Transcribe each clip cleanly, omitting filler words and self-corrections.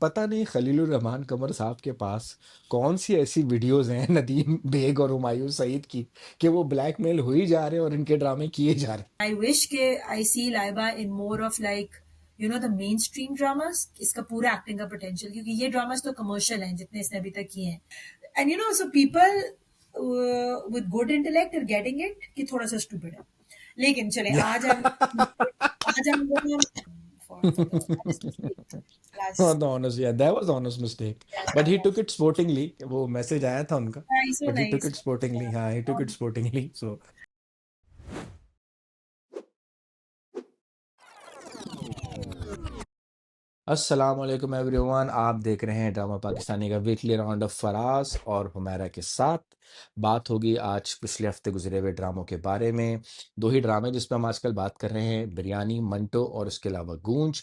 पता नहीं खलीलुर रहमान कमर साहब के पास कौन सी ऐसी वीडियोस हैं नदीम बेग और हुमायूं सईद की कि वो ब्लैकमेल हो ही जा रहे हैं और इनके ड्रामे किए जा रहे I wish के I see Laiba in more of like the mainstream dramas. इसका पूरा एक्टिंग का पोटेंशियल, क्योंकि ये ड्रामास तो कमर्शियल हैं जितने इसने अभी तक किए हैं. And so people with good intellect are getting it कि थोड़ा सा stupid है. लेकिन चले हैं। आज हम for the honest mistake. On Last, the honest, yeah, that was honest mistake. But he took it sportingly. वो मैसेज आया था उनका, nice, so but he took nice. it sportingly. हाँ, he took it Um, sportingly. So अस्सलाम वालेकुम everyone, आप देख रहे हैं ड्रामा पाकिस्तानी का वीकली राउंड ऑफ फराज और हुमैरा के साथ। बात होगी आज पिछले हफ्ते गुजरे हुए ड्रामों के बारे में। दो ही ड्रामे जिस पे हम आजकल बात कर रहे हैं, बिरयानी, मंटो और उसके अलावा Goonj.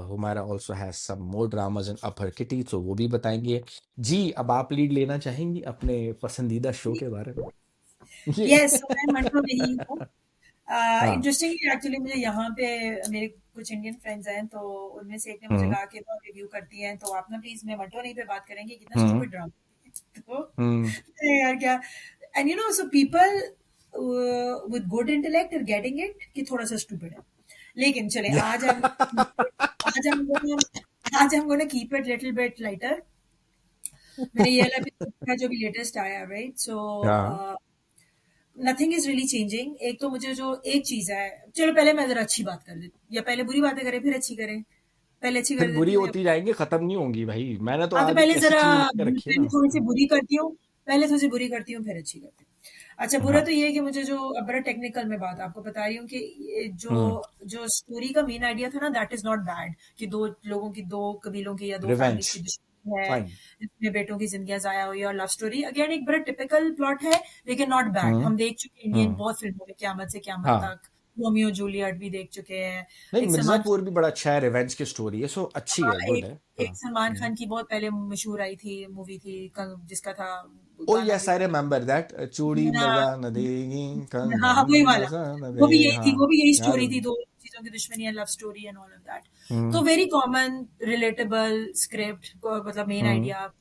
Humaira also has some more dramas in upper kitty, तो वो भी बताएंगे। जी, अब आप लीड लेना चाहेंगी अपने पसंदीदा शो के बारे में? जी। yes, so मैं मंटो में ही हूँ. हाँ। इंटरेस्टिंगली एक्चुअली मुझे यहाँ पे मेरे कुछ इंडियन फ्रेंड्स हैं, तो उनमें से एक ने मुझे हम्म। कहा कि वो रिव्यू करती हैं, तो आप ना प्लीज मैं मंटो नहीं पे बात करेंगे, कितना हम्म। Stupid drama. तो हम्म। अरे यार क्या. And so people with good intellect are getting it कि थोड़ा सा स्टूपिड है. लेकिन चले आज हम आज हम gonna keep it little bit lighter. मैंने ये वाला episode देखा जो भी लेटेस्ट आया, राइट. सो हाँ, नथिंग इज रियली चेंजिंग. एक तो मुझे जो एक चीज है, चलो पहले मैं जरा अच्छी बात कर देती हूँ, या पहले बुरी बातें करें फिर अच्छी करें. पहले अच्छी फिर कर बुरी देती हूँ या होती जाएंगी, खत्म नहीं होंगी भाई। मैंने तो हाँ, तो आज एक पहले ऐसी जरा चीज लेकर रखी है पहले ना। थोड़ी सी बुरी करती हूँ. पहले थोड़ी सी बुरी करती हूँ फिर अच्छी करती हूँ. अच्छा, बुरा हाँ। तो ये है कि मुझे जो अब बड़ा टेक्निकल में बात आपको बता रही हूँ कि ये जो हम्म। जो स्टोरी का मेन आइडिया था ना, दैट इज नॉट बैड. कि दो लोगों की, दो कबीलों की या दो रिवेंज, फैमिलीज की दुश्मनी है, फाइन। जिसमें बेटों की जिंदगियां जाया हुई है, और लव स्टोरी अगेन एक बड़ा टिपिकल प्लॉट है, लेकिन नॉट बैड. हम्म। हम देख चुके हैं इंडियन हम्म। बहुत फिल्मों में, क्यामत से क्यामत हाँ, तक, रोमियो जूलियट भी देख चुके हैं. नहीं, एक सलमान मिर्जापुर भी बड़ा अच्छा है, रिवेंज की स्टोरी है, सो अच्छी हाँ, है, गुड एक है। एक हाँ। सलमान खान की बहुत पहले मशहूर आई थी, मूवी थी जिसका था ओ गाना यस, भी. आई रिमेम्बर दैट, चूड़ी हाँ, मजा न देगी, हाँ, हाँ, कंगन वही वाला. मजा न वो दे। भी यही थी, हाँ, वो भी यही याद स्टोरी है। थी, दो चीजों की दुश्मनी है, love story and all of that. तो हम्म। वेरी कॉमन, रिलेटेबल स्क्रिप्ट, मतलब मेन हम्म। आइडिया.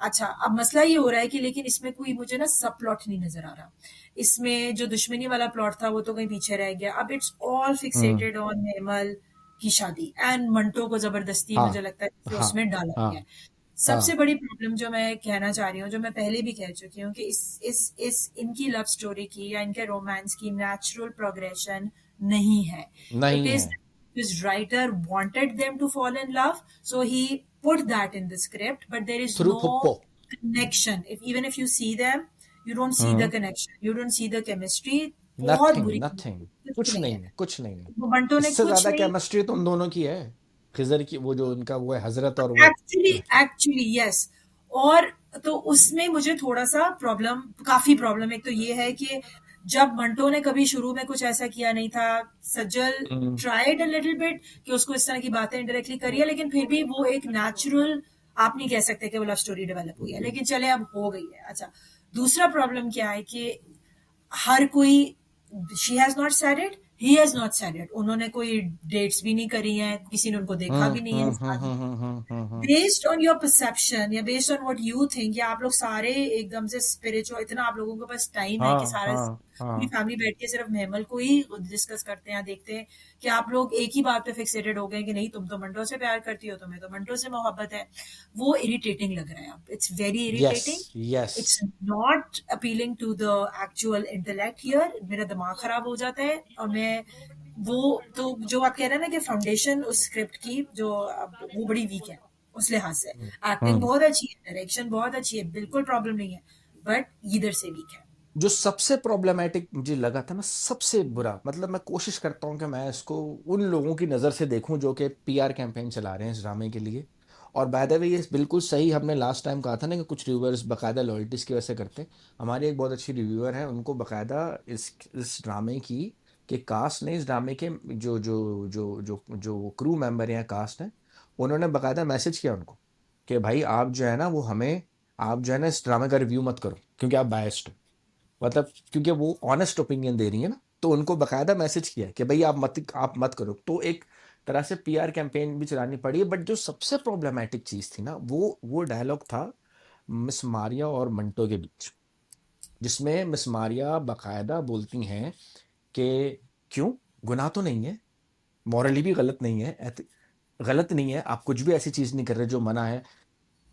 अच्छा, अब मसला ये हो रहा है कि लेकिन इसमें कोई मुझे ना सब प्लॉट नहीं नजर आ रहा. इसमें जो दुश्मनी वाला प्लॉट था वो तो कहीं पीछे रह गया. अब it's all hmm. Fixated on Nirmal की शादी, एंड मंटो को जबरदस्ती हाँ। मुझे लगता है कि हाँ। उसमें डाला गया हाँ। है. सबसे हाँ। बड़ी प्रॉब्लम जो मैं कहना चाह रही हूँ, जो मैं पहले भी कह चुकी हूँ, कि इस इनकी लव स्टोरी की या इनके रोमांस की नेचुरल प्रोग्रेशन नहीं है. इट नहीं इज है। his writer wanted them to fall in love, so he put that in the script, but there is through no फुप्पो। connection. Even if you see them, you don't see the hmm. connection, you don't see the chemistry. बहुत nothing, बुरी, nothing, कुछ कुछ नहीं नहीं है. है, कुछ नहीं है। वो बंटो ने इससे कुछ ज्यादा नहीं. केमिस्ट्री तो उन दोनों की है, खिजर की, वो जो उनका वो है हजरत और वो। Actually actually yes. और तो उसमें मुझे थोड़ा सा प्रॉब्लम, काफी प्रॉब्लम, एक तो ये है कि जब मंटो ने कभी शुरू में कुछ ऐसा किया नहीं था, सज्जल हम्म। ट्राइड अ लिटिल बिट कि उसको इस तरह की बातें इंडायरेक्टली करी है, लेकिन फिर भी वो एक नेचुरल, आप नहीं कह सकते कि वो लव स्टोरी डेवलप हुई है, लेकिन चले अब हो गई है. अच्छा, दूसरा प्रॉब्लम क्या है कि हर कोई, she has not said it, he has not said it, उन्होंने कोई डेट्स भी नहीं करी हैं, किसी ने उनको देखा हम्म। भी नहीं है हम्म। इस हम्म। आदमी. हम्म। हम्म। बेस्ड ऑन योर परसेप्शन या based on what you think, या आप लोग सारे एकदम से स्पिरिचुअल, इतना आप लोगों के पास टाइम है कि हाँ। सारा हाँ। पूरी हाँ। फैमिली बैठ के सिर्फ महमल को ही डिस्कस करते हैं, देखते हैं, कि आप लोग एक ही बात पे फिक्सेटेड हो गए कि नहीं तुम तो मंटो से प्यार करती हो, तुम्हें तो मंटो से मोहब्बत है. वो इरिटेटिंग लग रहा है. अब it's very yes. Irritating. Yes. It's not appealing to the actual intellect here. मेरा दिमाग खराब हो जाता है. और मैं वो, तो जो आप कह रहे हैं ना कि फाउंडेशन उस स्क्रिप्ट की जो वो बड़ी वीक है उस लिहाज से. एक्टिंग हम्म। बहुत अच्छी है, डायरेक्शन बहुत अच्छी है, बिल्कुल प्रॉब्लम नहीं है, बट इधर से वीक है. जो सबसे प्रॉब्लमेटिक मुझे लगा था ना, सबसे बुरा, मतलब मैं कोशिश करता हूँ कि मैं इसको उन लोगों की नज़र से देखूं जो कि पीआर कैंपेन चला रहे हैं इस ड्रामे के लिए। और बाय द वे ये बिल्कुल सही, हमने लास्ट टाइम कहा था ना कि कुछ रिव्यूअर्स बाकायदा लॉयल्टीज की वजह से करते हैं। हमारी एक बहुत अच्छी रिव्यूअर है, उनको बाकायदा इस ड्रामे की, कि कास्ट ने, इस ड्रामे के जो जो जो जो जो क्रू मेंबर हैं, कास्ट हैं, उन्होंने बाकायदा मैसेज किया उनको कि भाई आप जो है ना वो हमें, आप जो है ना इस ड्रामे का रिव्यू मत करो क्योंकि आप बायस्ड हो। मतलब क्योंकि वो ऑनेस्ट ओपिनियन दे रही है ना, तो उनको बकायदा मैसेज किया है कि भाई आप मत करो। तो एक तरह से पीआर कैंपेन भी चलानी पड़ी है। बट जो सबसे प्रॉब्लमेटिक चीज थी ना, वो डायलॉग था मिस मारिया और मंटो के बीच, जिसमें मिस मारिया बकायदा बोलती हैं कि क्यों, गुनाह तो नहीं है, मॉरली भी गलत नहीं है, गलत नहीं है, आप कुछ भी ऐसी चीज नहीं कर रहे जो मना है।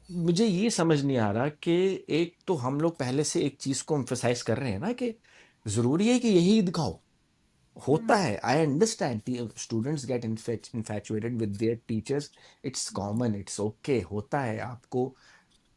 मुझे ये समझ नहीं आ रहा कि एक तो हम लोग पहले से एक चीज को एम्फसाइज कर रहे हैं ना कि जरूरी है कि यही दिखाओ, होता है, I understand students gate infatuated with their teachers, it's common, it's okay, होता है, आपको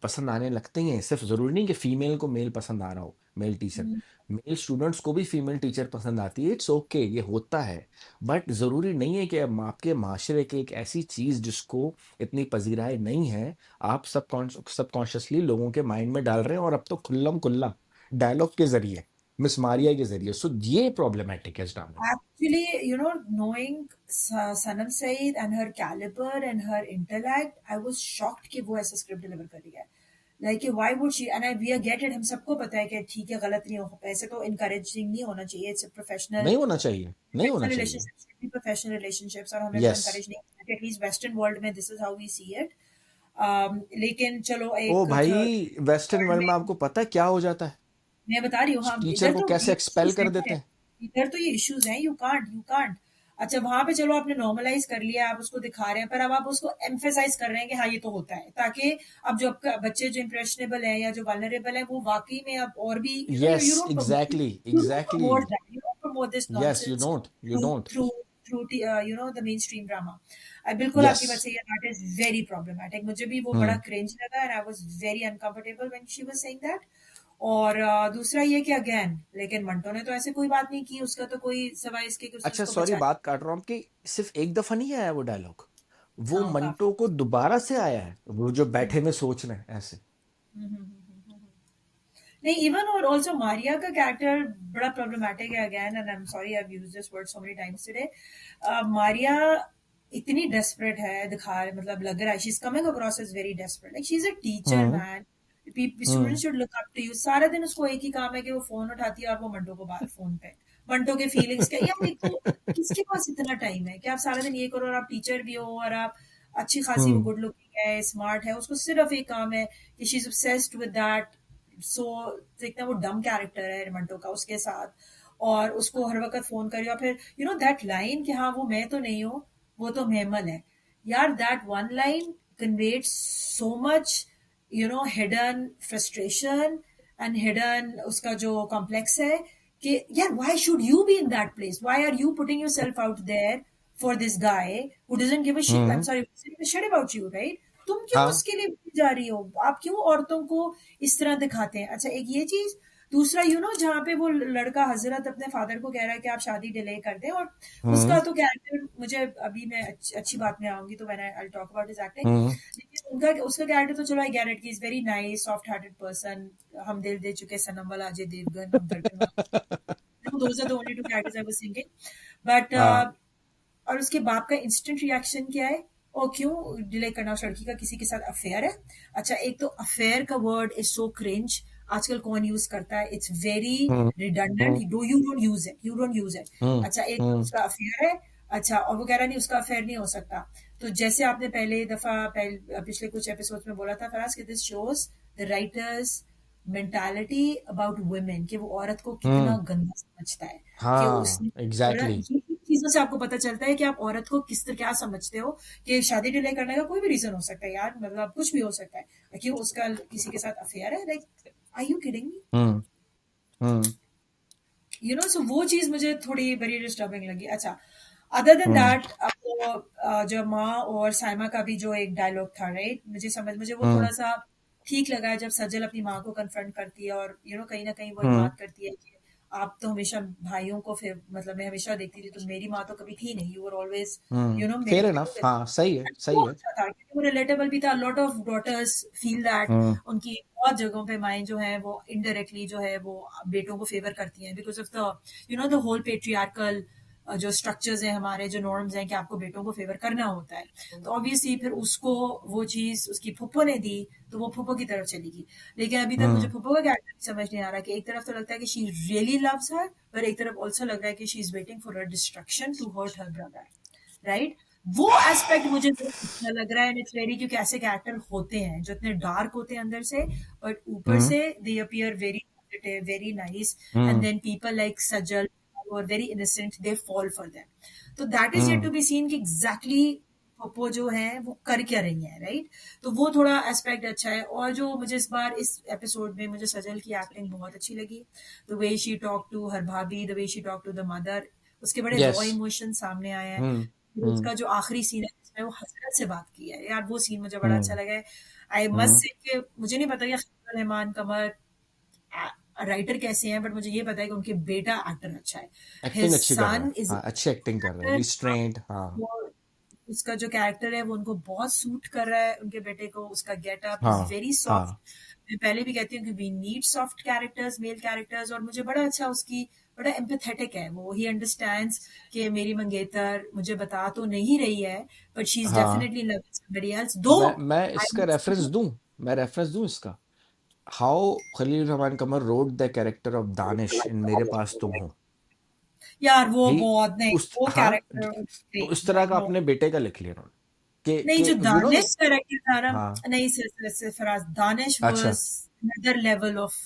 पसंद आने लगते हैं, सिर्फ जरूरी नहीं कि फीमेल को मेल पसंद आ रहा हो, मेल टीचर, मेल स्टूडेंट्स को भी फीमेल टीचर पसंद आती है, इट्स ओके, ये होता है। बट जरूरी नहीं है कि आपके माशरे के एक ऐसी चीज जिसको इतनी पजीराई नहीं है, आप सबकॉन्शियसली लोगों के माइंड में डाल रहे हैं, और अब तो खुल्लम खुल्ला डायलॉग के जरिए, मिस मारिया के जरिए। सो ये प्रॉब्लमेटिक है इस ड्रामे में। Actually, knowing Sanam Saeed and her caliber and her intellect, I was shocked कि वो ऐसा script deliver कर रही है. Like, why would she? And we get it. हम सबको पता है कि ठीक है, गलत नहीं हो, ऐसे तो encouraging नहीं होना चाहिए. It's a professional नहीं होना चाहिए, नहीं होना professional चाहिए। relationships should be professional relationships और हमें तो यस। encourage नहीं करना कि at least Western world में this is how we see it. लेकिन चलो ओ एक भाई, वेस्टर्न third वर्ल्ड में में आपको पता है क्या हो जाता है, मैं बता रही हूँ, हाँ टीचर इधर को तो कैसे ये एक्सपेल इश्यूज कर देते हैं, हैं। इधर तो ये इश्यूज हैं, यू कांट। अच्छा वहां पे चलो आपने नॉर्मलाइज कर लिया, आप उसको दिखा रहे हैं, पर अब आप उसको एम्फेसाइज कर रहे हैं कि हाँ ये तो होता है, ताकि अब जो आपका बच्चे जो इम्प्रेशनेबल हैं या जो वल्नरेबल हैं वो वाकई में अब और भी yes, you don't exactly, you don't exactly. Promote that, you don't promote this yes, you nonsense don't, you through don't. Through through the main stream drama. बिल्कुल यस। आपकी बात सही है, दैट इज वेरी प्रॉब्लमेटिक, मुझे भी वो बड़ा हम्म। Cringe लगा and I was very uncomfortable when she was saying that. और दूसरा ये कि अगेन लेकिन मंटो ने तो ऐसे कोई बात नहीं की, उसका तो कोई सवाल इसके कि उसने अच्छा उसको सॉरी, बचा बात काट रहा हूँ कि सिर्फ एक दफा नहीं आया वो डायलॉग, वो हाँ काफी। मंटो को दोबारा से आया है, वो जो बैठे में सोच रहे हैं ऐसे। नहीं इवन और ऑल्सो मारिया का कैरेक्टर बड़ा प्रॉब्लमेटिक है again, and I am sorry I have used this word so many times today. Maria इतनी डेस्परेट है, दिखा मतलब लग रहा है she is coming across as very desperate, like she is a teacher hmm. Man, hmm. Student should look up to you. सारा दिन उसको एक ही काम है कि वो फोन उठाती है और वो मंटो को बात फोन पे, मंटो के फीलिंग्स क्या यार, एक तो किसके पास इतना टाइम है कि आप सारा दिन ये करो, और आप टीचर भी हो और आप अच्छी खासी वो हम्म। गुड लुकिंग है, स्मार्ट है, उसको सिर्फ एक काम है कि she is obsessed with that। सो देखना वो डम कैरेक्टर है रिमंटो का उसके साथ, और उसको हर वक्त फोन करियो, फिर दैट लाइन कि हाँ वो मैं तो नहीं हूँ, वो तो मेमन है। यार that one line conveyed so much, hidden frustration and hidden उसका जो कॉम्प्लेक्स है कि यार why should you be in that place, why are you putting yourself out there for this guy who doesn't give a shit, I am hmm. Sorry shit about you, right? तुम क्यों हाँ। उसके लिए जा रही हो, आप क्यों औरतों को इस तरह दिखाते हैं? अच्छा एक ये चीज, दूसरा जहाँ पे वो लड़का हजरत अपने फादर को कह रहा है कि आप शादी डिले कर दें, और हम्म। उसका तो कैरेक्टर मुझे अभी मैं अच्छी बात में आऊंगी तो मैंने I talk about his acting, hmm. लेकिन उनका उसका कैरेक्टर तो चलो I get it, is very nice soft hearted person, हम दिल दे चुके सनम वाला अजय देवगन, हम धड़कन वाला, those are the only two characters I was thinking. But हाँ। और उसके बाप का इंस्टेंट रिएक्शन क्या है? और क्यों डिले करना, उस लड़की का किसी के साथ अफेयर है? अच्छा एक तो अफेयर का वर्ड इज सो क्रिंज, आजकल कौन यूज करता है, it's very hmm. Redundant, hmm. You don't use it, hmm. अच्छा एक तो हम्म। उसका अफेयर है, अच्छा और वो कह रहा नहीं उसका अफेयर नहीं हो सकता। तो जैसे आपने पहले दफा पिछले कुछ एपिसोड में बोला था फराज कि this shows the writers mentality about women, कि वो औरत को कितना हम्म। गंदा समझता है, कि हाँ, उसने एग्जैक्टली। ये चीजों से आपको पता चलता है कि आप औरत को किस तरह क्या समझते हो, कि शादी डिले करने का कोई भी रीजन हो सकता है यार, मतलब कुछ भी हो सकता है, कि उसका किसी के साथ अफेयर है, like are you kidding me? Hmm. Hmm. So वो चीज मुझे थोड़ी बड़ी डिस्टर्बिंग लगी। अच्छा अदर देन हम्म। दैट, जो माँ और साइमा का भी जो एक डायलॉग था, राइट, मुझे वो हम्म। थोड़ा सा ठीक लगा है जब सजल अपनी माँ को कन्फ्रंट करती है, और कहीं ना कहीं वो एक हम्म। बात करती है कि आप तो हमेशा भाइयों को, फिर मतलब मैं हमेशा देखती थी, तो मेरी माँ तो कभी थी नहीं, यू आर ऑलवेज मेरे फेयर बेटों इनफ, के हाँ, सही है, साथ। सही वो है। अच्छा था क्योंकि वो रिलेटेबल भी था, lot of daughters feel that hmm. उनकी बहुत जगहों पे माएँ जो हैं वो इनडायरेक्टली जो है वो बेटों को फेवर करती हैं, because of the the whole patriarchal जो स्ट्रक्चर्स हैं हमारे, जो नॉर्म्स हैं कि आपको बेटों को फेवर करना होता है, तो ऑब्वियसली फिर उसको वो चीज उसकी फुप्पो ने दी, तो वो फुप्पो की तरफ चली गई। लेकिन अभी तक मुझे हम्म। फुप्पो का कैरेक्टर समझ नहीं आ रहा, कि एक तरफ तो लगता है कि शी रियली लव्स हर, पर एक तरफ ऑल्सो लग रहा है कि she is waiting for her destruction to hurt her brother, right? वो एस्पेक्ट मुझे बहुत अच्छा लग रहा है एंड इट्स वेरी, क्योंकि ऐसे कैरेक्टर होते हैं जो इतने डार्क होते हैं अंदर से, बट ऊपर हम्म से they appear very positive, very nice, and hmm then people like Sajal और very innocent they fall for them. तो that is yet hmm to be seen कि एग्जैक्टली पप्पो जो है वो कर क्या रही है, राइट? तो वो थोड़ा एस्पेक्ट अच्छा है। और जो मुझे इस बार इस एपिसोड में मुझे सजल की एक्टिंग बहुत अच्छी लगी, the way she talk to her भाभी, the way she talk to the mother, उसके बड़े रॉ यस इमोशन सामने आए हैं। हम्म फिर हम्म उसका जो आखिरी सीन है जिसमें वो हसरत से बात की है, यार वो सीन मुझे बड़ा अच्छा हम्म लगा है। आई मस्ट हम्म से कि मुझे नहीं पता कि खलील रहमान कमर राइटर कैसे हैं, बट मुझे ये पता है कि उनके बेटा एक्टर अच्छा है। एक्टिंग हिज अच्छी कर रहा है, सन इज हाँ अच्छी एक्टिंग कर रहा है, एक्टर, रिस्ट्रेंट, हाँ वो उसका जो कैरेक्टर है वो उनको बहुत सूट कर रहा है, उनके बेटे को। उसका गेटअप इज हाँ वेरी सॉफ्ट। हाँ मैं पहले भी कहती हूँ कि we need soft characters, male characters, और मुझे बड़ा अच्छा उसकी, बड़ा एम्पैथेटिक है वो। ही अंडरस्टैंड्स कि मेरी मंगेतर मुझे बता तो नहीं रही है, बट शी इज हाँ। डेफिनेटली लविंग समबडी एल्स, दो मैं आई इसका वुड रेफरेंस से। दूं, मैं रेफरेंस दूं इसका, how Khalil Rahman Qamar wrote the character of Danish in मेरे पास तुम हो। यार वो ही बहुत नहीं, उस वो हाँ, कैरेक्टर तो इस तरह लाइक का नो। अपने बेटे का लिख लिया उन्होंने नहीं, जो कि यू नो। दानिश कैरेक्टर था ना, हाँ नहीं सिर्फ फराज, दानिश अच्छा। Was another level of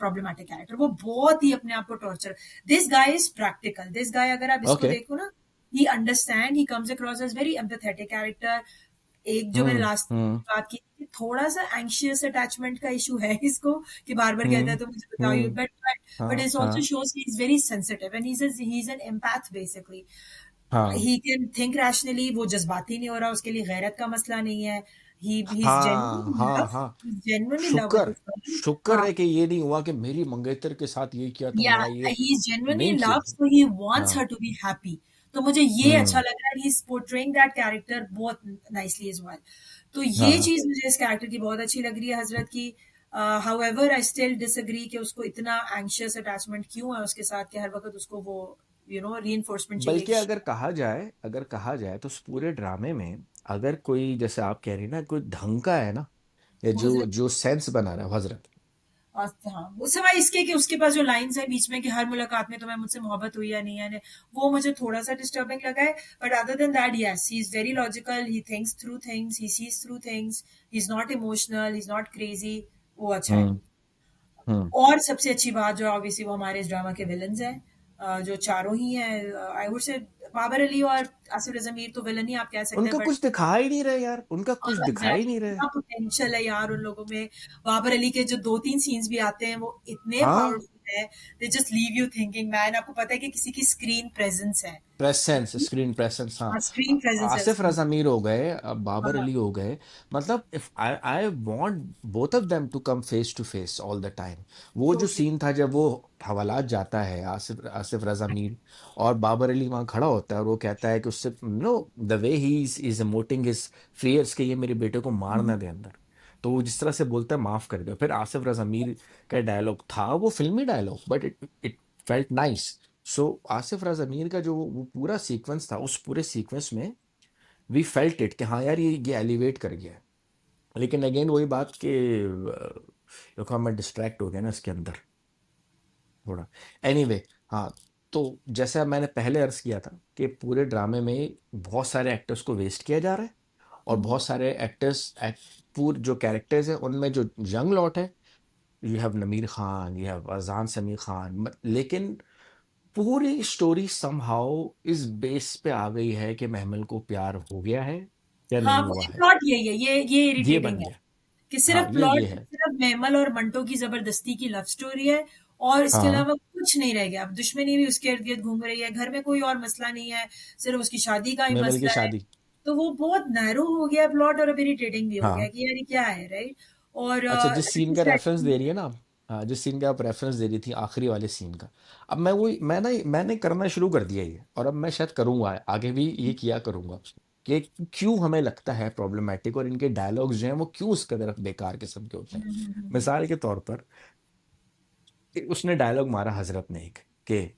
problematic character। वो बहुत ही अपने आप को torture. This guy is practical, this guy अगर आप इसको ओके। देखो ना, he understand, he comes across as very empathetic character. एक जो मैंने लास्ट हम्म। बात की थी, थोड़ा सा एंशियस अटैचमेंट का इशू है इसको, कि बार बार कहता है हम्म तो मुझे बताओ यू, बट हाँ इट्स ऑल्सो हाँ shows he is very sensitive and he is an empath basically. हाँ ही कैन थिंक रैशनली, वो जज्बाती नहीं हो रहा, उसके लिए गैरत का मसला नहीं है। ही इज हाँ जेन्युइनली हाँ लव, हाँ। ही इज जेन्युइनली लव विद शुक्र, हिज गर्ल। शुक्र हाँ, है कि ये नहीं हुआ कि मेरी मंगेतर के साथ ये किया तो या मैं ये, he is genuinely man love, चीज है। सो ही वांट्स हाँ। Her to be happy. तो मुझे ये अच्छा हम्म। लग रहा है, he is portraying that character बहुत नाइसली एज वेल। तो ये हाँ चीज मुझे इस कैरेक्टर की बहुत अच्छी लग रही है हजरत की। हाउएवर आई स्टिल डिसएग्री कि उसको इतना एंशियस अटैचमेंट क्यों है उसके साथ, कि हर वक्त उसको वो रीइंफोर्समेंट चाहिए बल्कि कि अगर कहा जाए तो उस पूरे ड्रामे में, अगर कोई जैसे आप कह रही ना कोई ढंग का है ना, या वो जो हजरत। जो सेंस बना रहा है हजरत। और हाँ, वो सिवाय इसके कि उसके पास जो लाइंस है बीच में कि हर मुलाकात में तुम्हें मुझसे मोहब्बत हुई या नहीं है, वो मुझे थोड़ा सा डिस्टर्बिंग लगा है। But other than that, yes, he is very logical, he thinks through things, he sees through things, he is not emotional, he is not crazy. वो अच्छा है। हम्म हम्म। और सबसे अच्छी बात जो ऑब्वियसली वो हमारे इस ड्रामा के विलन्स हैं, जो चारों ही हैं। I would say Babar Ali और आसिफ रज़ा मीर तो विलन ही आप कह सकते हैं, उनका बट कुछ दिखा ही नहीं रहे यार, उनका कुछ दिखा ही एग्जैक्टली नहीं रहे। इतना पोटेंशियल है यार उन लोगों में। बाबर अली के जो दो तीन सीन्स भी आते हैं वो इतने हाँ, पावरफुल है, they just leave you thinking man, आपको पता है कि किसी की स्क्रीन प्रेजेंस है। प्रेसेंस, स्क्रीन प्रेसेंस, हाँ। हाँ, स्क्रीन प्रेजेंस है आसिफ उसकी। रजा मीर हो गए, अब बाबर हाँ, अली हो गए। मतलब if I I want both of them to come face to face all the time. वो जो टोटली। सीन था जब वो हवालात जाता है, आसिफ आसिफ रजा मीर, और बाबर अली वहां खड़ा होता है और वो कहता है कि उससे no, the way he is emoting his fears कि ये मेरे बेटे को मार ना दे अंदर, तो वो जिस तरह से बोलता है माफ कर दो। फिर आसिफ रजा मीर का डायलॉग था वो फिल्मी dialogue, but it it felt nice. So Asif Raza Mir का जो वो पूरा सीक्वेंस था, उस पूरे सीक्वेंस में वी फेल्ट इट कि हाँ यार ये एलिवेट कर गया है। लेकिन अगेन वही बात कि देखो मैं डिस्ट्रैक्ट हो गया ना इसके अंदर थोड़ा। एनीवे, हाँ। तो जैसा मैंने पहले अर्ज किया था कि पूरे ड्रामे में बहुत सारे एक्टर्स को वेस्ट किया जा रहा है, और बहुत सारे एक्टर्स पूरे जो कैरेक्टर्स हैं उनमें जो यंग लॉट है, यू हैव नमीर खान, यू हैव अजान समीर खान, लेकिन पूरी स्टोरी समहाउ इस बेस पे आ गई है कि महमल को प्यार हो गया है या हाँ, नहीं वो हुआ है। प्लॉट यही है, ये ये इरिटेटिंग बन है गया। कि हाँ सिर्फ ये प्लॉट, है। सिर्फ मेमल और मंटो की जबरदस्ती की लव स्टोरी है, और इसके हाँ अलावा कुछ नहीं रह गया। अब दुश्मनी भी उसके इर्द गिर्द घूम रही है, घर में कोई और मसला नहीं है, सिर्फ उसकी शादी का ही महमल की मसला है। शादी। तो वो बहुत नैरो हो गया प्लॉट, और अब इरिटेटिंग भी हो गया हाँ कि यार ये क्या है, राइट? और अच्छा, जिस like सीन you का said, रेफरेंस दे रही है ना आप, हाँ जिस सीन का आप रेफरेंस दे रही थी आखिरी वाले सीन का, अब मैं वही मैंने करना शुरू कर दिया ये, और अब मैं शायद करूंगा आगे भी ये किया करूंगा कि क्यों हमें लगता है प्रॉब्लमेटिक, और इनके डायलॉग्स जो हैं वो क्यों उस कदर बेकार किस्म के होते हैं। मिसाल के तौर पर कि उसने डायलॉग मारा हजरत ने एक, कि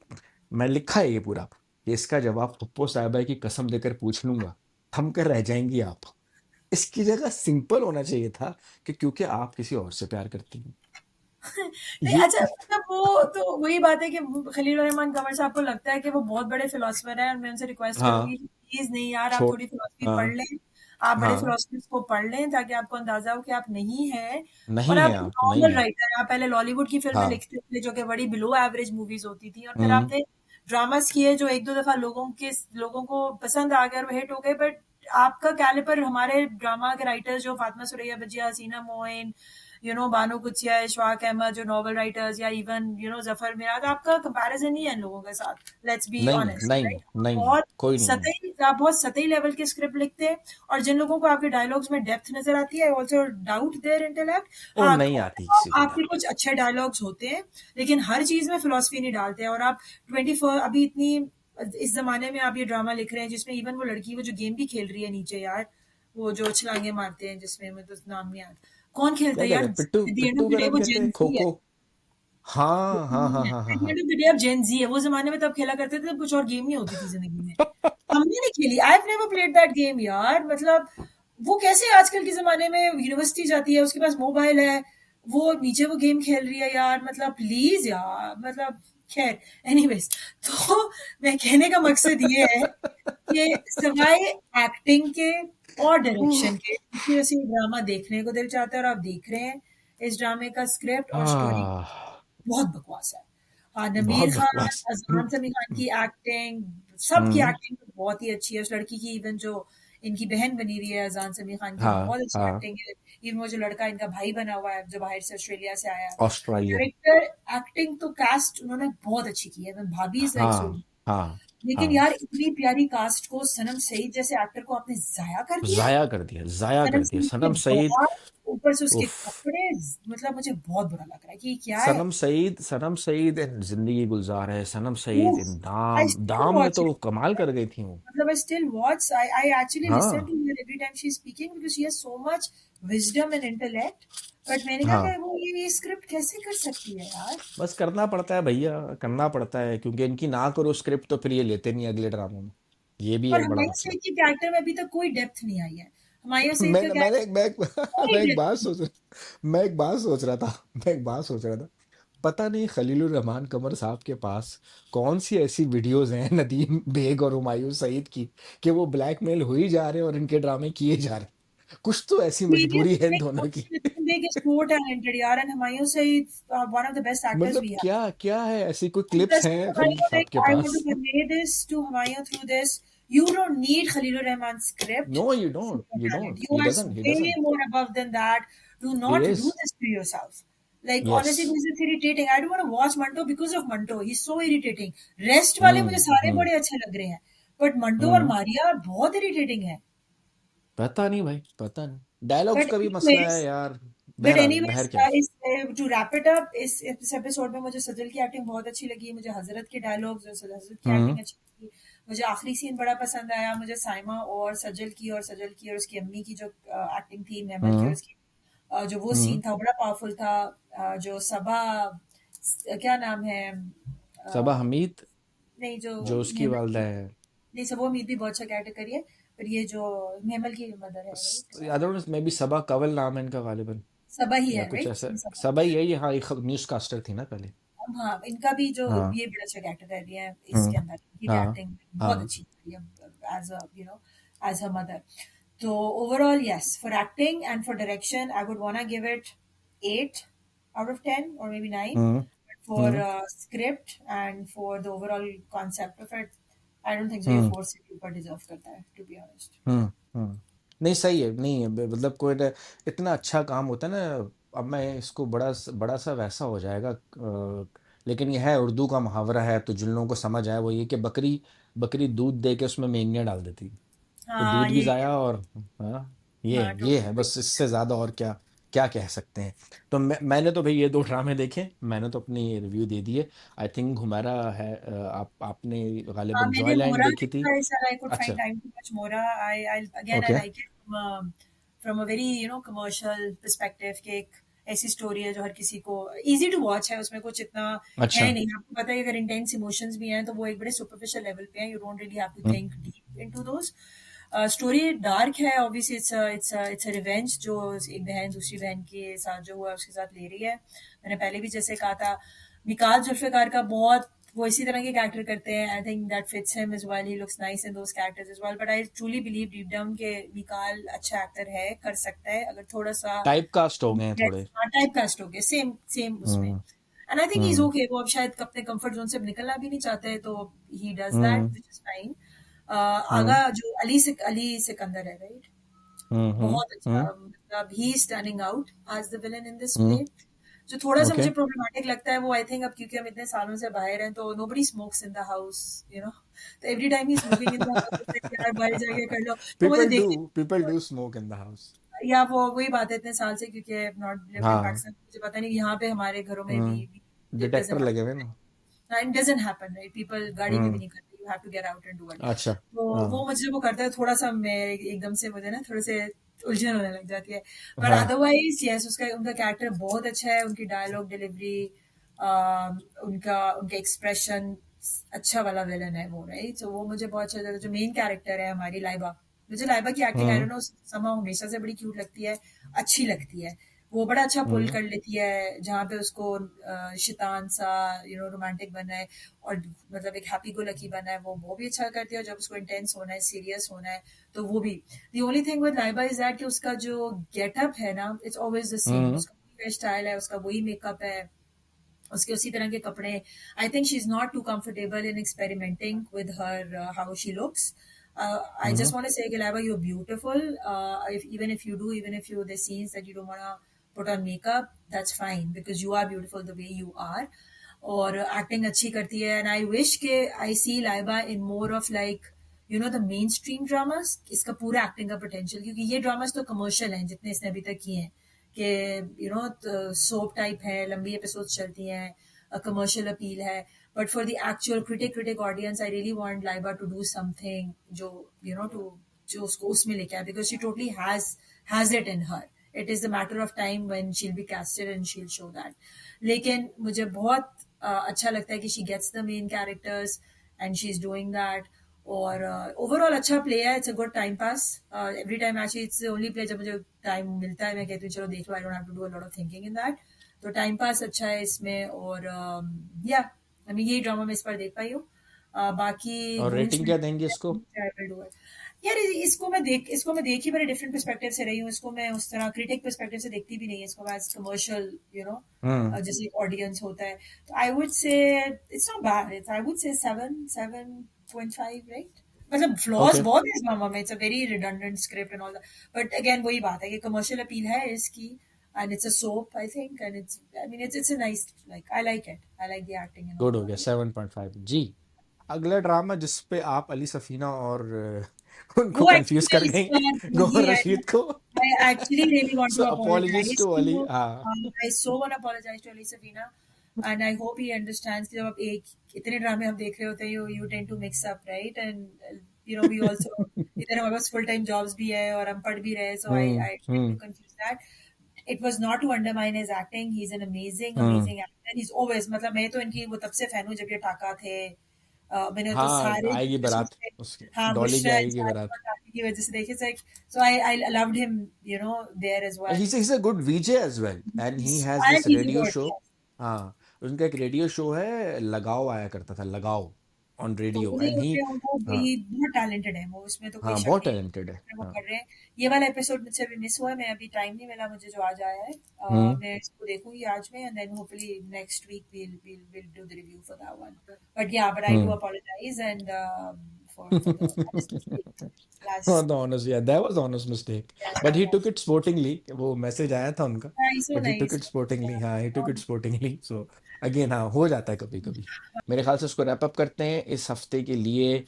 मैं लिखा है ये पूरा कि इसका जवाब पप्पो साहबा की कसम देकर पूछ लूंगा, थम कर रह जाएंगी आप। इसकी जगह सिंपल होना चाहिए था कि क्योंकि आप किसी और से प्यार करती हैं। नहीं, ये अच्छा मतलब वो तो वही बात है कि खलील रहमान कंवर साहब को लगता है कि वो बहुत बड़े फिलोसफर है, और मैं उनसे रिक्वेस्ट हाँ करूंगी प्लीज नहीं यार, आप छोट थोड़ी फिलोसफी पढ़ हाँ लें, आप बड़े हाँ, फिलोसफर्स को पढ़ लें ताकि आपको अंदाजा हो कि आप नहीं हैं और नहीं आप है, एक आप नहीं नॉर्मल है। राइटर हैं। आप पहले लॉलीवुड की फिल्में हाँ। लिखते थे जो कि बड़ी बिलो एवरेज मूवीज होती थी, और फिर हम्म। आपने ड्रामास किए जो एक दो दफा लोगों को पसंद आ गए और हिट हो गए, बट आपका कैलिपर हमारे ड्रामा के राइटर्स जो फातिमा सुरैया बजिया, हसीना मोइन, बानो कुचिया, इशफाक अहमद जो नॉवल राइटर्स, या इवन जफर मिराज, आपका कंपैरिजन नहीं है इन लोगों के साथ, लेट्स बी नहीं है, ऑनेस्ट, नहीं है, राइट? नहीं है, कोई नहीं है। आप बहुत सतही लेवल के स्क्रिप्ट लिखते हैं, और जिन लोगों को आपके डायलॉग्स में डेप्थ नजर आती है, ऑल्सो डाउट देयर इंटेलेक्ट। वो हाँ, नहीं आती किसी को आपके डायलॉग। कुछ अच्छे डायलॉग्स होते हैं, लेकिन हर चीज में फिलोसफी नहीं डालते हैं। और आप 24 अभी इतनी इस जमाने में आप ये ड्रामा लिख रहे हैं जिसमें इवन वो लड़की वो जो गेम भी खेल रही है नीचे यार, वो जो छलांगे मारते हैं जिसमें मुझे तो नाम नहीं आता, कौन खेलता क्या है यार? कहते हैं, पिट्टू, एट द एंड ऑफ पिट्टू द का डे नाम वो कहते हैं, जेन खो जी है। खो। हाँ हाँ हाँ हाँ हाँ एट द हाँ। एंड ऑफ द डे आप जेन जी है। वो जमाने में तब खेला करते थे तब कुछ और गेम नहीं होती थी जिंदगी में। हमने नहीं खेली, I have never played that game यार। मतलब वो कैसे आजकल के जमाने में यूनिवर्सिटी जाती है, उसके पास मोबाइल है, वो नीचे वो गेम खेल रही है यार, मतलब प्लीज यार, मतलब खैर, एनीवेज। तो मैं कहने का मकसद ये है कि सिवाय एक्टिंग के और डायरेक्शन के, इसकी वजह से ड्रामा देखने को दिल चाहता है, और आप देख रहे हैं इस ड्रामे का स्क्रिप्ट और स्टोरी हाँ, बहुत बकवास है। हाँ, नमीर बहुत खान, बकवास। अज़ान समी खान की एक्टिंग, सबकी हम्म। एक्टिंग तो बहुत ही अच्छी है। उस लड़की की, इवन जो इनकी बहन बनी हुई है अज़ान समी खान की, हाँ बहुत अच्छी हाँ। एक्टिंग है। इवन वो जो लड़का इनका भाई बना हुआ है जो बाहर से ऑस्ट्रेलिया से आया है, ऑस्ट्रेलियन। कैरेक्टर एक्टिंग तो कास्ट उन्होंने बहुत अच्छी की है। मैं भाभी इज लाइक सो, हाँ हाँ लेकिन हाँ। यार इतनी प्यारी कास्ट को सनम सईद जैसे एक्टर को आपने जाया कर दिया है। जाया कर दिया, जाया सनम कर दिया सईद के सनम सईद। बाल, ऊपर से उसके उफ। कपड़े, मतलब मुझे बहुत बुरा लग रहा है कि क्या है। सनम सईद, सनम सईद इन जिंदगी गुलजार है, सनम सईद Oof, इन I दाम, still दाम में watch तो it. वो कमाल कर गई थी वो। मतलब I still watch. I actually listen हाँ to her every time she's speaking because she has so much wisdom and intellect. But मैंने कहा कि हाँ। वो ये स्क्रिप्ट कैसे कर सकती है यार? बस करना पड़ता है भैया, करना पड़ता है, क्योंकि इनकी ना करो स्क्रिप्ट तो फिर ये लेते नहीं अगले ड्रामों में। ये भी और एक बड़ा हमारे मसला। सईद की कैरेक्टर में अभी तक कोई डेप्थ नहीं आई है। हमारे सईद का मैं मैंने कैरेक्टर मैं कोई मैं एक डेप्थ बात नहीं। सोच रहा मैं एक बात सोच रहा था मैं एक बात सोच रहा था। पता नहीं खलीलुर रहमान कमर साहब के पास कौन सी ऐसी वीडियोस हैं नदीम बेग और हुमायूं सईद की, कि वो ब्लैकमेल हो ही जा रहे हैं और इनके ड्रामे किए जा रहे हैं। कुछ तो ऐसी मजबूरी है इन दोनों की। Nadiim Beg is so talented यार, and Humayun Saeed, one of the best actors मतलब we have. क्या क्या है, ऐसी कोई क्लिप्स Interesting, हैं खलील Humayun, साहब like के I want pass? to convey this to Humayun through this. You don't need Khalilur Rahman's script no you for don't, your you talent. Don't, You are he way doesn't, more above than that. Do he not is. do this to yourself. Like yes. honestly, this is irritating. I don't want to watch Manto because of Manto. He's so irritating. Rest वाले मुझे सारे हम्म। बड़े अच्छे लग रहे हैं, but Manto और हम्म। Maria बहुत irritating है। पता नहीं भाई, पता नहीं, डायलॉग्स But का भी मसला है anyways, यार। बट बहरहाल, एनीवेज, बहर क्या है। इस टू रैप इट अप, इस एपिसोड में मुझे सजल की एक्टिंग बहुत अच्छी लगी, मुझे हजरत के डायलॉग्स और हजरत की हम्म। एक्टिंग अच्छी लगी, मुझे आखिरी सीन बड़ा पसंद आया, मुझे साइमा और सजल की और उसकी अम्मी की जो एक्टिंग थी, नेमल की और हम्म। उसकी, जो वो हम्म। सीन था बड़ा पावरफुल था। जो सबा, क्या नाम है, सबा अ, हमीद, नहीं जो जो उसकी नेमल वालदा की, है। नहीं सबा उम्मीद भी बहुत अच्छा कैरेक्टर करी है, पर ये जो नेमल की मदर है, right? I don't know, maybe Saba Kawal नाम है इनका गालिबन, सबा ही या है, कुछ राइट? ऐसा। सबा। सबा ही है ये, हाँ, एक न्यूज कास्टर थी ना पहले। हाँ, इनका भी जो हाँ। ये बड़ा अच्छा कैरेक्टर कर रही है इसके हम्म। अंदर, इनकी भी हाँ एक्टिंग बहुत हाँ। अच्छी की है as a as her mother. तो overall yes, for acting and for direction I would wanna give it 8 out of 10 और maybe 9, hmm. But for hmm. Script and for the overall concept of it, I don't think so ये hmm. 4 से भी ऊपर deserve करता है, to be honest. हम्म। नहीं सही है, नहीं है, मतलब कोई इतना अच्छा काम होता है ना। अब मैं इसको बड़ा सा वैसा हो जाएगा, लेकिन यह है, उर्दू का मुहावरा है, तो जिन लोगों को समझ आया वो ये कि बकरी बकरी दूध दे के उसमें मेंगनियां डाल देती, तो हाँ दूध भी ये, जाया और, हाँ, हाँ ये है, टोटली। बस इससे ज्यादा और क्या क्या कह सकते हैं। तो मैंने तो भाई ये दो ड्रामे देखे, मैंने तो अपनी रिव्यू दे दी है। आई थिंक हुमैरा है, आपने हाँ, गालिबन मैंने जॉयलैंड मोरा देखी थी। देखा है सर, आई कुड फाइंड अच्छा। टाइम टू वॉच मोरा। I again I okay. Like it from a very commercial perspective, कि एक ऐसी स्टोरी है जो हर किसी को इजी टू वॉच है, उसमें कुछ इतना अच्छा। है नहीं। आपको पता है अगर इंटेंस इमोशंस भी हैं तो वो एक बड़े सुपरफिशियल लेवल पे हैं, you don't really have to hmm. Think deep into those. Story dark है ऑब्वियसली, इट्स अ रिवेंज जो एक बहन दूसरी बहन के साथ जो हुआ उसके साथ ले रही है। मैंने पहले भी जैसे कहा था, निकात जुल्फिकार का बहुत वो इसी तरह के कैरेक्टर करते हैं. I think that fits him as well. He looks nice in those characters as well. But I truly believe deep down के विकाल अच्छा एक्टर है, कर सकता है अगर थोड़ा सा टाइप कास्ट हो गए हैं थोड़े। टाइप कास्ट हो गया. सेम सेम उसमें. Hmm. And I think he is hmm. Okay. वो अब शायद अपने कंफर्ट जोन से निकलना भी नहीं चाहते, तो he does that hmm. Which is fine. Hmm. Agha जो अली सिकंदर है, राइट? हम्म। हम्म। बहुत अच्छा, हम्म। मतलब he standing out as the villain in this play. Hmm. जो थोड़ा सा ओके। मुझे प्रॉब्लमेटिक लगता है वो आई थिंक अब क्योंकि हम इतने सालों से बाहर हैं तो nobody smokes in the house, you know. तो every time he smoking in the house, यार बाहर जाके कर लो. तो मुझे देखने people do smoke in the house. या वो वही बात है इतने साल से, क्योंकि I have not lived in हाँ। पाकिस्तान, मुझे पता नहीं यहाँ पे हमारे घरों में भी हम्म। इट डिटेक्टर डजंट लगे हुए ना। Happen. It doesn't happen, right? People गाड़ी में भी हम्म। नहीं करते. You have to get out and do it. अच्छा। तो वो हाँ। मुझे वो करता है थोड़ा सा, मैं एकदम से मुझे ना थोड़े से उलझन होने लग जाती है. पर हाँ। अदरवाइज यस, उसका उनका कैरेक्टर बहुत अच्छा है. उनकी डायलॉग डिलीवरी, उनका उनका एक्सप्रेशन, अच्छा वाला विलन है वो, राइट? तो वो मुझे बहुत अच्छा लगता है. जो मेन कैरेक्टर है हमारी लाइबा, मुझे लाइबा की acting I hmm. Don't know समा हमेशा से बड़ी क्यूट लगती है, अच्छी लगती है. वो बड़ा अच्छा पुल हम्म। कर लेती है जहाँ पे उसको शैतान सा, यू नो, रोमांटिक बनना है और मतलब एक हैप्पी गो लकी बनना है, वो भी अच्छा करती है. और जब उसको इंटेंस होना है, सीरियस होना है, तो वो भी. The only thing with Laiba is that कि उसका जो गेटअप है ना, इट्स ऑलवेज द सेम. हम्म। उसका हेयर स्टाइल है, उसका वही मेकअप है, उसके उसी तरह के कपड़े. I think she is not too comfortable in experimenting with her how she looks. I hmm. just want to say, Galaba, you're beautiful. Even if you do, even if you there's scenes that you don't want to put on makeup, that's fine because you are beautiful the way you are. और acting अच्छी करती है. And I wish के I see Laiba in more of like, you know, the main stream dramas. इसका पूरा acting का potential, क्योंकि ये ड्रामास तो कमर्शियल हैं जितने इसने अभी तक किए हैं, कि यू नो सोप टाइप है, लंबी एपिसोड्स चलती हैं, कमर्शियल अपील है. But for the actual critic audience I really want Laiba to do something जो, यू नो, टू जो उसको उसमें लेके आए, because she totally has it in her. It is the matter of time when she will be casted and she will show that. लेकिन मुझे बहुत अच्छा लगता है कि she gets the main characters and she is doing that. और overall अच्छा play है. It's a good time pass. Every time actually it's only play जब मुझे टाइम मिलता है मैं कहती हूँ चलो देख लो, I don't have to do a lot of thinking in that. तो टाइम पास अच्छा है इसमें. और या आई मीन यही ड्रामा मैं इस पर देख पाई हूँ. बाकी और गूंच रेटिंग में क्या देंगे इसको? I will do it. यार इसको मैं देख ही बड़े डिफरेंट पर्सपेक्टिव से रही हूँ. इसको मैं उस तरह क्रिटिक पर्सपेक्टिव से देखती भी नहीं है. इसको मैं कमर्शियल, यू नो, हम्म। जैसे एक ऑडियंस होता है. तो I would say it's not bad. It's I would say 7.5, right? मतलब फ्लॉज ओके। बहुत है इस ड्रामा में. It's a very redundant script and all that. But again वही बात है कि कमर्शियल अपील है इसकी. And it's a soap, I think, and it's a nice, like, I like it. I like the acting and all good हो that. गया 7.5 जी। अगला drama जिस पे आप अली सफीना और उनको वो कंफ्यूज एक्चुअली कर मैं इस गई, बार वही गौहर है. रशीद को। I actually really want so to apologies apologize to to. Ali. हाँ। I so want to apologize to Ali Safina, and I hope he understands कि जब आप एक इतने ड्रामे हम देख रहे होते हैं, you tend to mix up, right? And you know we also, इधर हमारे पास full time jobs भी है और हम पढ़ भी रहे हैं, so I tend to hmm. confuse that. It was not to undermine his acting. He's an hmm. amazing actor. He's always, मतलब मैं तो इनकी वो तब से फैन हूँ जब ये टाका थे. मैंने तो हाँ, सारे आएगी बारात episodes में, उसकी, हाँ, डॉली की बुशरा आएगी अंसारी बारात। और टाकी की वजह से देखे थे. So I loved him, you know, there as well. He's a good VJ as well and he has And this he's radio good, show. yes. हाँ, उनका एक रेडियो शो है, लगाओ आया करता था, लगाओ ऑन तो रेडियो वही एंड ही। होते हैं वो, हाँ। वही बहुत टैलेंटेड है वो, उसमें तो कोई हाँ, शक बहुत नहीं टैलेंटेड है। है. वो हाँ। कर रहे हैं. ये वाला एपिसोड मुझसे अभी मिस हुआ है. मैं अभी टाइम नहीं मिला मुझे जो आज आया है. हम्म। मैं इसको देखूंगी आज में, and then hopefully next week we'll do the review for that one. But yeah, but I do hmm. apologize and for the हाँ, last. the honest, yeah, that was the honest mistake. Yeah, But he yeah, took it sportingly. वो message आया था उनका, yeah. He's so but he took nice. it sportingly. हाँ, he took it Um, sportingly. So again, हाँ, हो जाता है कभी कभी. मेरे ख्याल से उसको रैप अप करते हैं इस हफ्ते के लिए.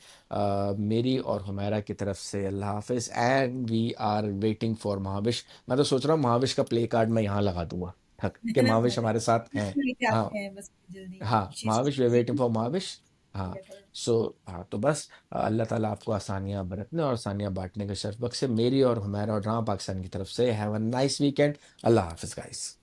मेरी और हुमैरा की तरफ से अल्लाह हाफिज and we are waiting for Mahvish. मैं तो सोच रहा हूँ महाविश का प्ले कार्ड मैं यहाँ लगा दूंगा, ठक कि निकला महाविश बहुत है. हमारे साथ हैं. इसको लेके हाँ। आते हैं बस जल्दी. हाँ, She's Mahvish, we are waiting for Mahvish. हाँ. get her. सो हाँ, तो बस अल्लाह ताला आपको आसानियाँ बरतने और आसानियाँ बांटने का शर्फ बख्शे. मेरी और हुमैरा और ड्रामा पाकिस्तान की तरफ से have a nice weekend. Allah Hafiz guys.